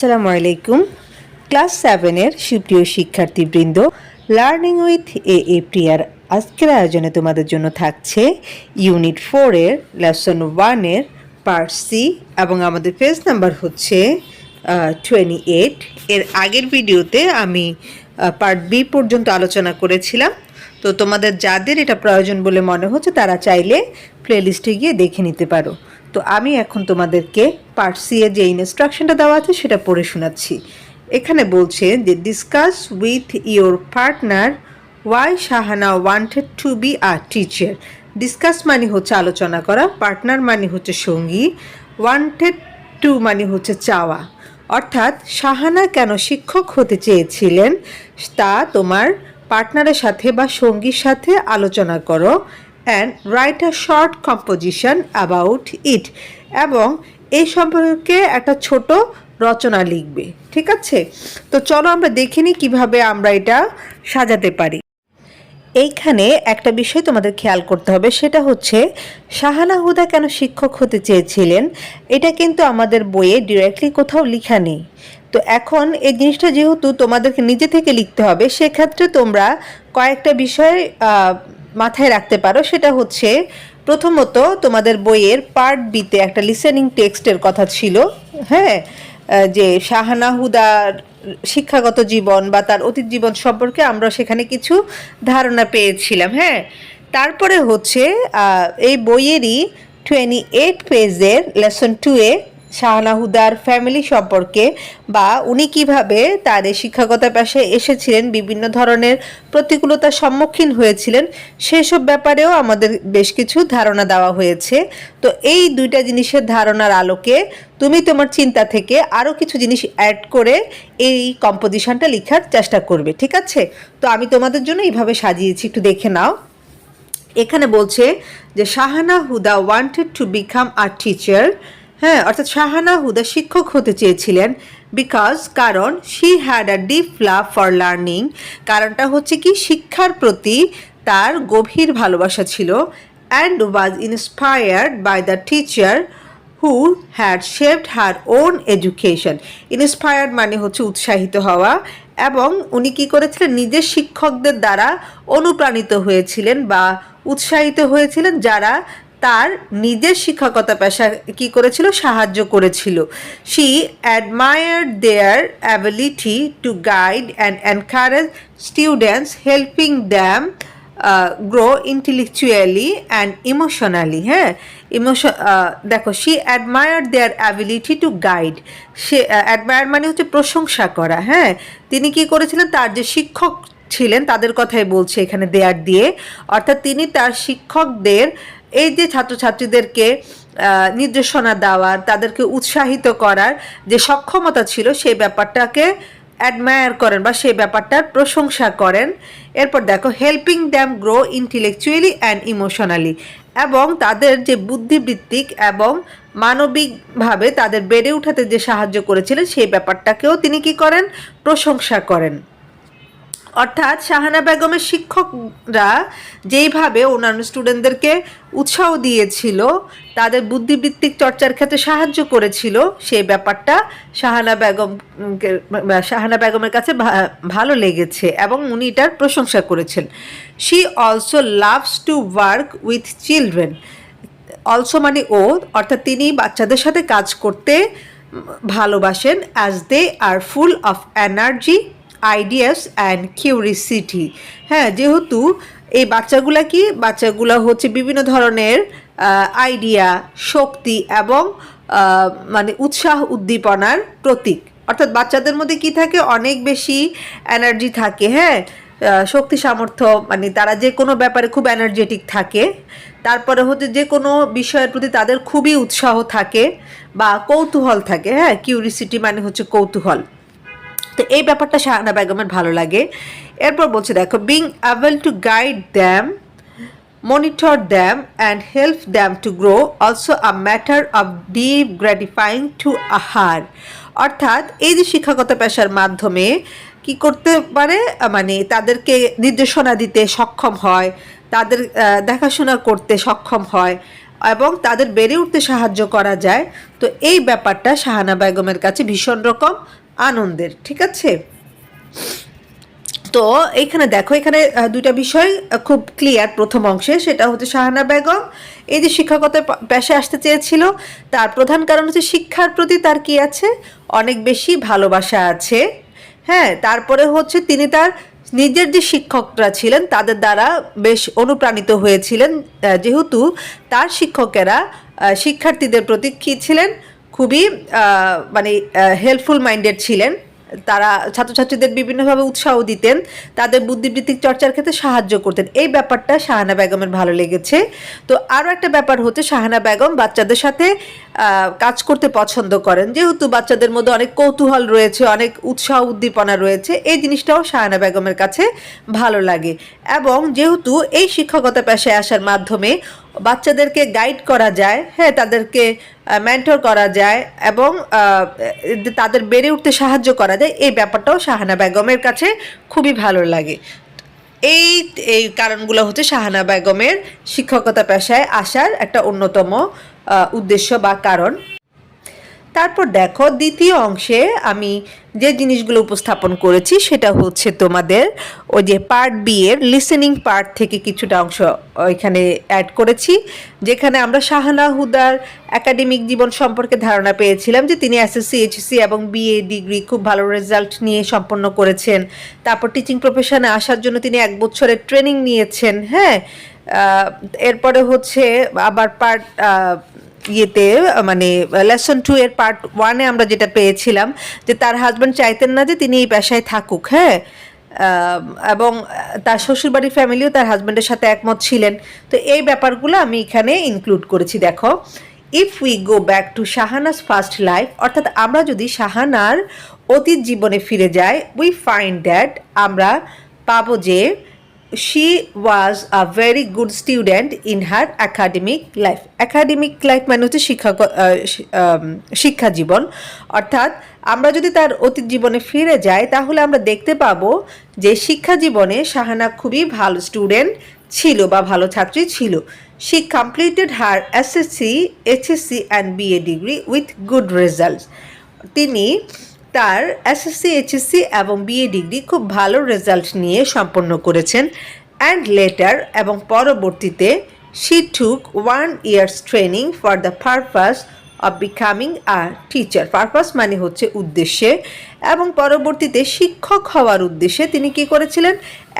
আসসালামু আলাইকুম। ক্লাস 7-এর সুপ্রিয় শিক্ষার্থীবৃন্দ, লার্নিং উইথ এ প্রিয়ার আজকের আয়োজনে তোমাদের জন্য থাকছে ইউনিট 4-এর লেসন 1-এর পার্ট সি এবং আমাদের পেজ নাম্বার হচ্ছে 28। এর আগের ভিডিওতে আমি পার্ট বি পর্যন্ত আলোচনা করেছিলাম। তো তোমাদের যাদের এটা প্রয়োজন বলে মনে হচ্ছে তারা চাইলে প্লেলিস্টে গিয়ে দেখে নিতে পারো। তো আমি এখন তোমাদেরকে পার্ট সি এর যে ইনস্ট্রাকশনটা দেওয়া আছে সেটা পড়ে শোনাচ্ছি। এখানে বলছে যে discuss with your partner why Shahana wanted to be a teacher. Discuss মানে হচ্ছে আলোচনা করা, পার্টনার মানে হচ্ছে সঙ্গী, ওয়ান্টেড টু মানে হচ্ছে চাওয়া। অর্থাৎ শাহানা কেন শিক্ষক হতে চেয়েছিলেন তা তোমার পার্টনারের সাথে বা সঙ্গীর সাথে আলোচনা করো and write a short composition about it, এবং এই সম্পর্কে একটা ছোট রচনা লিখবে। ঠিক আছে, তো চলো আমরা দেখে নিই কীভাবে আমরা এটা সাজাতে পারি। এইখানে একটা বিষয় তোমাদের খেয়াল করতে হবে, সেটা হচ্ছে শাহানা হুদা কেন শিক্ষক হতে চেয়েছিলেন। এটা কিন্তু আমাদের বইয়ে ডিরেক্টলি কোথাও লেখা নেই। তো এখন এই জিনিসটা যেহেতু তোমাদেরকে নিজে থেকে লিখতে হবে, সেক্ষেত্রে তোমরা কয়েকটা বিষয় মাথায় রাখতে পারো। সেটা হচ্ছে প্রথমত তোমাদের বইয়ের পার্ট বিতে একটা লিসেনিং টেক্সটের কথা ছিল, হ্যাঁ, যে শাহানা হুদার শিক্ষাগত জীবন বা তার অতীত জীবন সম্পর্কে আমরা সেখানে কিছু ধারণা পেয়েছিলাম। হ্যাঁ, তারপরে হচ্ছে এই বইয়েরই 28 পেজের লেসন 2-এ শাহানা হুদার ফ্যামিলি সম্পর্কে বা উনি কিভাবে তার এই শিক্ষকতা পেশায় এসেছিলেন, বিভিন্ন ধরনের প্রতিকূলতার সম্মুখীন হয়েছিলেন, সেসব ব্যাপারেও আমাদের বেশ কিছু ধারণা দেওয়া হয়েছে। তো এই দুইটা জিনিসের ধারণার আলোকে তুমি তোমার চিন্তা থেকে আরও কিছু জিনিস অ্যাড করে এই কম্পোজিশনটা লেখার চেষ্টা করবে। ঠিক আছে, তো আমি তোমাদের জন্য এইভাবে সাজিয়েছি, একটু দেখে নাও। এখানে বলছে যে Shahana Huda wanted to become a teacher. হ্যাঁ, অর্থাৎ শাহানা হুদা শিক্ষক হতে চেয়েছিলেন কারণ she had a deep love for learning. কারণটা হচ্ছে কি, শিক্ষার প্রতি তার গভীর ভালোবাসা ছিল। And was inspired by the teacher who had shaped her own education. Inspired মানে হচ্ছে উৎসাহিত হওয়া, এবং উনি কী করেছিলেন, নিজের শিক্ষকদের দ্বারা অনুপ্রাণিত হয়েছিলেন বা উৎসাহিত হয়েছিলেন, যারা তার নিজের শিক্ষকতা পেশা কী করেছিল, সাহায্য করেছিল। She admired their ability to guide and encourage students, helping them grow intellectually and emotionally. হ্যাঁ, দেখো, she admired their ability to guide. সে অ্যাডমায়ার মানে হচ্ছে প্রশংসা করা। হ্যাঁ, তিনি কি করেছিলেন, তার যে শিক্ষক ছিলেন তাদের কথাই বলছে এখানে দেয়ার দিয়ে, অর্থাৎ তিনি তার শিক্ষকদের এই যে ছাত্রছাত্রীদেরকে নির্দেশনা দেওয়ার, তাদেরকে উৎসাহিত করার যে সক্ষমতা ছিল, সেই ব্যাপারটাকে অ্যাডমায়ার করেন বা সেই ব্যাপারটার প্রশংসা করেন। এরপর দেখো, helping them grow intellectually and emotionally, এবং তাদের যে বুদ্ধিবৃত্তিক এবং মানবিকভাবে তাদের বেড়ে ওঠাতে যে সাহায্য করেছিলেন, সেই ব্যাপারটাকেও তিনি কি করেন, প্রশংসা করেন। অর্থাৎ শাহানা বেগমের শিক্ষকরা যেইভাবে অন্যান্য স্টুডেন্টদেরকে উৎসাহ দিয়েছিল, তাদের বুদ্ধিবৃত্তিক চর্চার ক্ষেত্রে সাহায্য করেছিল, সেই ব্যাপারটা শাহানা বেগমের কাছে ভালো লেগেছে এবং উনি এটার প্রশংসা করেছেন। She also loves to work with children. Also মানে ও, অর্থাৎ তিনি বাচ্চাদের সাথে কাজ করতে ভালোবাসেন। As they are full of energy, ideas and curiosity. হ্যাঁ, যেহেতু এই বাচ্চাগুলা হচ্ছে বিভিন্ন ধরনের আইডিয়া, শক্তি এবং মানে উৎসাহ উদ্দীপনার প্রতীক। অর্থাৎ বাচ্চাদের মধ্যে কি থাকে, অনেক বেশি এনার্জি থাকে। হ্যাঁ, শক্তি সামর্থ্য, মানে তারা যে কোনো ব্যাপারে খুব এনার্জেটিক থাকে। তারপরে হচ্ছে যে কোনো বিষয়ের প্রতি তাদের খুবই উৎসাহ থাকে বা কৌতূহল থাকে। হ্যাঁ, কিউরিসিটি মানে হচ্ছে কৌতূহল। তো এই ব্যাপারটা শাহানা বেগমের ভালো লাগে। এরপর বলছে দেখো, being able to guide them, monitor them and help them to grow also a matter of deep gratifying to her. অর্থাৎ এই যে শিক্ষাগত পেশার মাধ্যমে কি করতে পারে, মানে তাদেরকে নির্দেশনা দিতে সক্ষম হয়, তাদের দেখাশোনা করতে সক্ষম হয়, এবং তাদের বেড়ে উঠতে সাহায্য করা যায়। তো এই ব্যাপারটা শাহানা বেগমের কাছে ভীষণ রকম আনন্দের, ঠিক আছে। তো এইখানে দেখো, এখানে দুইটা বিষয় খুব ক্লিয়ার প্রথম অংশে, সেটা হচ্ছে শাহানা বেগম এই যে শিক্ষকতার পেশায় আসতে চেয়েছিল, তার প্রধান কারণ হচ্ছে শিক্ষার প্রতি তার কি আছে, অনেক বেশি ভালোবাসা আছে। হ্যাঁ, তারপরে হচ্ছে তিনি তার নিজের যে শিক্ষকরা ছিলেন তাদের দ্বারা বেশ অনুপ্রাণিত হয়েছিলেন, যেহেতু তার শিক্ষকেরা শিক্ষার্থীদের প্রতি কী ছিলেন, খুবই মানে হেল্পফুল মাইন্ডেড ছিলেন। তারা ছাত্রছাত্রীদের বিভিন্নভাবে উৎসাহ দিতেন, তাদের বুদ্ধিবৃত্তিক চর্চার ক্ষেত্রে সাহায্য করতেন। এই ব্যাপারটা শাহানা বেগমের ভালো লেগেছে। তো আরও একটা ব্যাপার হচ্ছে শাহানা বেগম বাচ্চাদের সাথে কাজ করতে পছন্দ করেন, যেহেতু বাচ্চাদের মধ্যে অনেক কৌতূহল রয়েছে, অনেক উৎসাহ উদ্দীপনা রয়েছে, এই জিনিসটাও শাহানা বেগমের কাছে ভালো লাগে। এবং যেহেতু এই শিক্ষকতা পেশায় আসার মাধ্যমে বাচ্চাদেরকে গাইড করা যায়, হ্যাঁ, তাদেরকে মেন্টর করা যায় এবং তাদের বেড়ে উঠতে সাহায্য করা যায়, এই ব্যাপারটাও শাহানা বেগমের কাছে খুবই ভালো লাগে। এই এই কারণগুলো হচ্ছে শাহানা বেগমের শিক্ষকতা পেশায় আসার একটা অন্যতম উদ্দেশ্য বা কারণ। তারপর দেখো, দ্বিতীয় অংশে আমি যে জিনিসগুলো উপস্থাপন করেছি সেটা হচ্ছে তোমাদের ওই যে পার্ট বি এর লিসেনিং পার্ট থেকে কিছুটা অংশ এখানে অ্যাড করেছি, যেখানে আমরা শাহানা হুদার একাডেমিক জীবন সম্পর্কে ধারণা পেয়েছিলাম যে তিনি এসএসসি, এইচএসসি এবং বিএ ডিগ্রি খুব ভালো রেজাল্ট নিয়ে সম্পন্ন করেছেন। তারপর টিচিং প্রফেশনে আসার জন্য তিনি 1 বছরের ট্রেনিং নিয়েছেন। হ্যাঁ, এরপরে হচ্ছে আবার পার্ট ইয়েতে মানে লেসন 2 এর পার্ট 1-এ আমরা যেটা পেয়েছিলাম যে তার হাজব্যান্ড চাইতেন না যে তিনি এই পেশায় থাকুক। হ্যাঁ, এবং তার শ্বশুরবাড়ির ফ্যামিলিও তার হাজব্যান্ডের সাথে একমত ছিলেন। তো এই ব্যাপারগুলো আমি এখানে ইনক্লুড করেছি। দেখো, if we go back to Shahana's first life, অর্থাৎ আমরা যদি শাহানার অতীত জীবনে ফিরে যাই, উই ফাইন্ড দ্যাট, আমরা পাবো যে she was a very good student in her academic life. academic life মানে হচ্ছে শিক্ষা জীবন। অর্থাৎ আমরা যদি তার অতীত জীবনে ফিরে যাই তাহলে আমরা দেখতে পাবো যে শিক্ষা জীবনে শাহানা খুবই ভালো স্টুডেন্ট ছিল বা ভালো ছাত্রী ছিল। she completed her SSC, HSC and BA degree with good results. তিনি তার এসএসসি, এইচএসসি এবং বিএ ডিগ্রি খুব ভালো রেজাল্ট নিয়ে সম্পন্ন করেছেন। অ্যান্ড লেটার, এবং পরবর্তীতে she took 1 year's training for the purpose of becoming a teacher. Purpose মানে হচ্ছে উদ্দেশ্যে, এবং পরবর্তীতে শিক্ষক হওয়ার উদ্দেশ্যে তিনি কি করেছিলেন,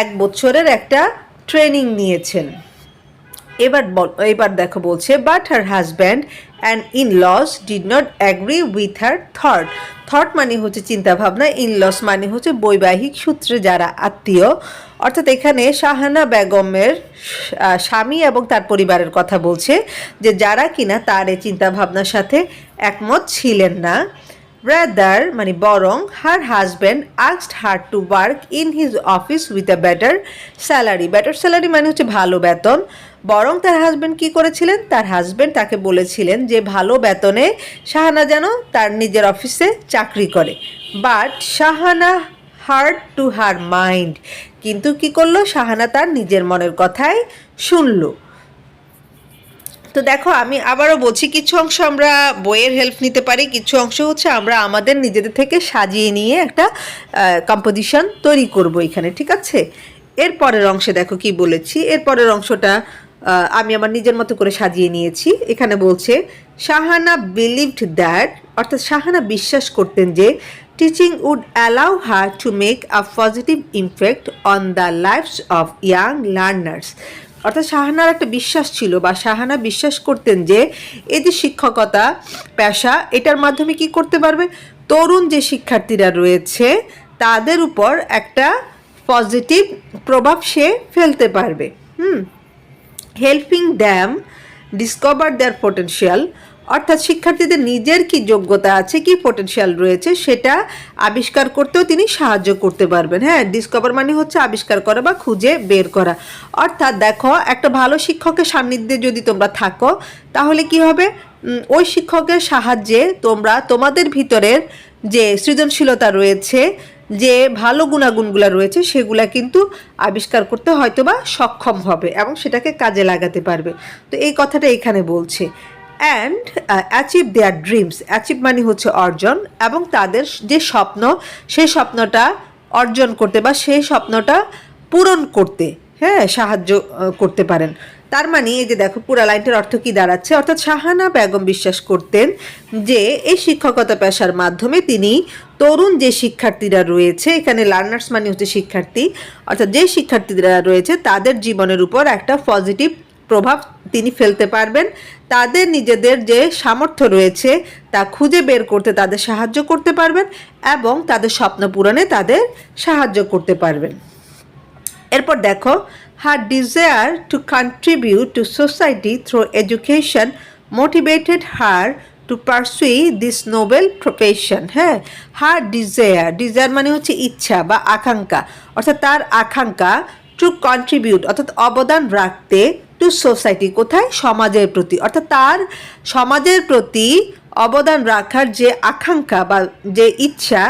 1 বছরের একটা ট্রেনিং নিয়েছেন। এবার দেখো বলছে, but her husband and in laws did not agree with her thought. Thought মানে হচ্ছে চিন্তাভাবনা, ইন লস মানে হচ্ছে বৈবাহিক সূত্রে যারা আত্মীয়। অর্থাৎ এখানে শাহানা বেগমের স্বামী এবং তার পরিবারের কথা বলছে, যে যারা কিনা তার এই চিন্তাভাবনার সাথে একমত ছিলেন না। রাদার মানে বরং, her husband asked her to work in his office with a better salary. Better salary মানে হচ্ছে ভালো বেতন। বরং তার হাজব্যান্ড কি করেছিলেন, তার হাজব্যান্ড তাকে বলেছিলেন যে ভালো বেতনে শাহানা যেন তার নিজের অফিসে চাকরি করে। But Shahana hard to her mind, কিন্তু কি করলো, শাহানা তার নিজের মনের কথাই শুনলো। তো দেখো, আমি আবারও বলছি, কিছু অংশ আমরা বইয়ের হেল্প নিতে পারি, কিছু অংশ হচ্ছে আমরা আমাদের নিজেদের থেকে সাজিয়ে নিয়ে একটা কম্পোজিশন তৈরি করব এখানে, ঠিক আছে। এরপরের অংশে দেখো কি বলেছি, এরপরের অংশটা আমি আমার নিজের মতো করে সাজিয়ে নিয়েছি। এখানে বলছে, শাহানা বিলিভড দ্যাট, অর্থাৎ শাহানা বিশ্বাস করতেন যে teaching would allow her to make a positive impact on the lives of young learners. অর্থাৎ শাহানার একটা বিশ্বাস ছিল, বা শাহানা বিশ্বাস করতেন যে এই যে শিক্ষকতা পেশা, এটার মাধ্যমে কি করতে পারবে, তরুণ যে শিক্ষার্থীরা রয়েছে তাদের উপর একটা পজিটিভ প্রভাব সে ফেলতে পারবে। হেল্পিং দ্যাম ডিসকভার দেয়ার পোটেনশিয়াল, অর্থাৎ শিক্ষার্থীদের নিজের কি যোগ্যতা আছে, কি পোটেনশিয়াল রয়েছে সেটা আবিষ্কার করতেও তিনি সাহায্য করতে পারবেন। হ্যাঁ, ডিসকভার মানে হচ্ছে আবিষ্কার করা বা খুঁজে বের করা। অর্থাৎ দেখো, একটা ভালো শিক্ষকের সান্নিধ্যে যদি তোমরা থাকো তাহলে কি হবে, ওই শিক্ষকের সাহায্যে তোমরা তোমাদের ভিতরের যে সৃজনশীলতা রয়েছে, যে ভালো গুণাগুণগুলো রয়েছে সেগুলা কিন্তু আবিষ্কার করতে হয়তোবা সক্ষম হবে এবং সেটাকে কাজে লাগাতে পারবে। তো এই কথাটা এখানে বলছে। And achieve there dreams, achieve মানে হচ্ছে অর্জন, এবং তাদের যে স্বপ্ন সেই স্বপ্নটা অর্জন করতে বা সেই স্বপ্নটা পূরণ করতে সাহায্য করতে পারেন। তার মানে এই যে দেখো পুরা লাইনটার অর্থ কি দাঁড়াচ্ছে, অর্থাৎ শাহানা বেগম বিশ্বাস করতেন যে এই শিক্ষকতা পেশার মাধ্যমে তিনি তরুণ যে শিক্ষার্থীরা রয়েছে, এখানে লার্নার্স মানে হচ্ছে শিক্ষার্থী, অর্থাৎ যে শিক্ষার্থীরা রয়েছে তাদের জীবনের উপর একটা পজিটিভ প্রভাব তিনি ফেলতে পারবেন, তাদের নিজেদের যে সামর্থ্য রয়েছে তা খুঁজে বের করতে তাদের সাহায্য করতে পারবেন এবং তাদের স্বপ্ন পূরণে তাদের সাহায্য করতে পারবেন। এরপর দেখো, her desire to contribute to society through education motivated her to pursue this noble profession। her desire মানে হচ্ছে ইচ্ছা বা আকাঙ্ক্ষা, অর্থাৎ তার আকাঙ্ক্ষা টু কন্ট্রিবিউট অর্থাৎ অবদান রাখতে, টু সোসাইটি কোথায়, সমাজের প্রতি, অর্থাৎ তার সমাজের প্রতি অবদান রাখার যে আকাঙ্ক্ষা বা যে ইচ্ছা,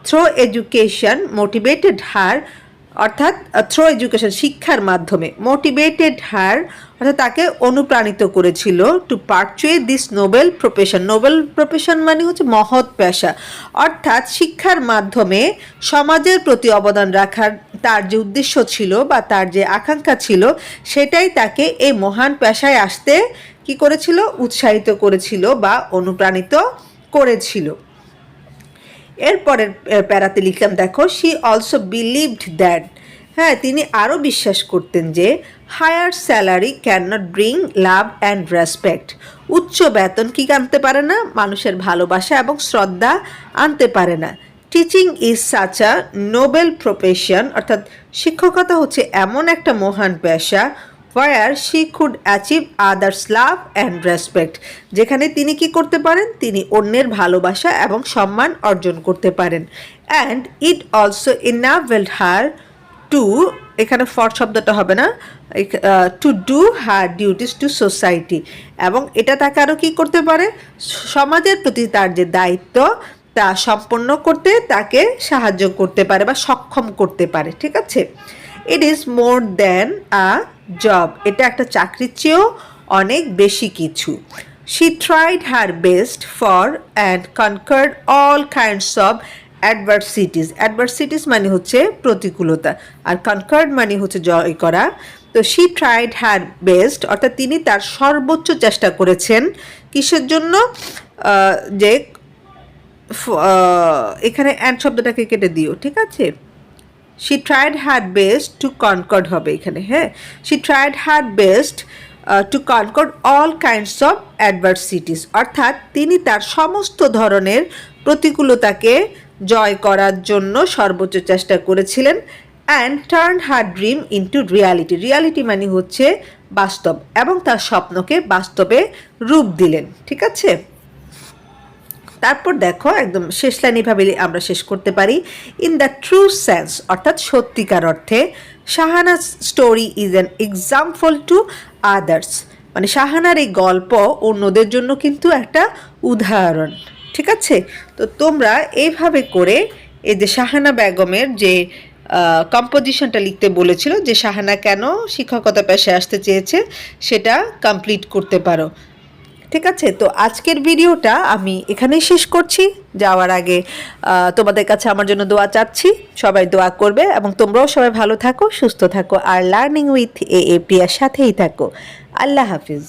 থ্রো এডুকেশন মোটিভেটেড হার, অর্থাৎ থ্রো এডুকেশন শিক্ষার মাধ্যমে, মোটিভেটেড হার অর্থাৎ তাকে অনুপ্রাণিত করেছিল to pursue this noble profession. Noble profession মানে হচ্ছে মহৎ পেশা, অর্থাৎ শিক্ষার মাধ্যমে সমাজের প্রতি অবদান রাখার তার যে উদ্দেশ্য ছিল বা তার যে আকাঙ্ক্ষা ছিল সেটাই তাকে এই মহান পেশায় আসতে কি করেছিল, উৎসাহিত করেছিল বা অনুপ্রাণিত করেছিল। এরপরের প্যারাতে লিখলাম দেখো, শি অলসো বিলিভড দ্যাট, তিনি আরও বিশ্বাস করতেন যে higher salary can not bring love and respect, উচ্চ বেতন কি আনতে পারে না, মানুষের ভালোবাসা এবং শ্রদ্ধা আনতে পারে না। Teaching is such a noble profession, অর্থাৎ শিক্ষকতা হচ্ছে এমন একটা মহান পেশা where she could achieve others love and respect, যেখানে তিনি কি করতে পারেন, তিনি অন্যের ভালোবাসা এবং সম্মান অর্জন করতে পারেন। and it also enabled her to, এখানে ফর শব্দটা হবে না, to do her duties to society, এবং এটা তাকে আরও কী করতে পারে, সমাজের প্রতি তার যে দায়িত্ব তা সম্পন্ন করতে তাকে সাহায্য করতে পারে বা সক্ষম করতে পারে। ঠিক আছে, it is more than a job, এটা একটা চাকরির চেয়েও অনেক বেশি কিছু। She tried her best for and conquered all kinds of adversities. Adversities মানে হচ্ছে প্রতিকূলতা, আর কনকার্ড মানে হচ্ছে জয় করা। তো শি ট্রাইড হার বেস্ট অর্থাৎ তিনি তার সর্বোচ্চ চেষ্টা করেছেন কিসের জন্য, যে এখানে অ্যান্ড শব্দটাকে কেটে দিও, ঠিক আছে, she tried her best to conquer হবে এখানে। She tried her best to conquer all kinds of adversities, অর্থাৎ তিনি তার সমস্ত ধরনের প্রতিকূলতাকে জয় করার জন্য সর্বোচ্চ চেষ্টা করেছিলেন। And turn her dream into reality, reality মানে হচ্ছে বাস্তব, এবং তার স্বপ্নকে বাস্তবে রূপ দিলেন। ঠিক আছে, তারপর দেখো একদম শেষ লাইন এইভাবে আমরা শেষ করতে পারি, ইন দ্য ট্রু সেন্স অর্থাৎ সত্যিকার অর্থে Shahana's story is an example to others, মানে শাহানার এই গল্প অন্যদের জন্য কিন্তু একটা উদাহরণ। ঠিক আছে, তো তোমরা এইভাবে করে এই যে শাহানা বেগমের যে কম্পোজিশনটা লিখতে বলেছিল যে শাহানা কেন শিক্ষকতা পেশায় আসতে চেয়েছে সেটা কমপ্লিট করতে পারো। ঠিক আছে, তো আজকের ভিডিওটা আমি এখানেই শেষ করছি। যাওয়ার আগে তোমাদের কাছে আমার জন্য দোয়া চাচ্ছি, সবাই দোয়া করবে এবং তোমরাও সবাই ভালো থাকো, সুস্থ থাকো, আর লার্নিং উইথ এ প্রিয়ার সাথেই থাকো। আল্লাহ হাফিজ।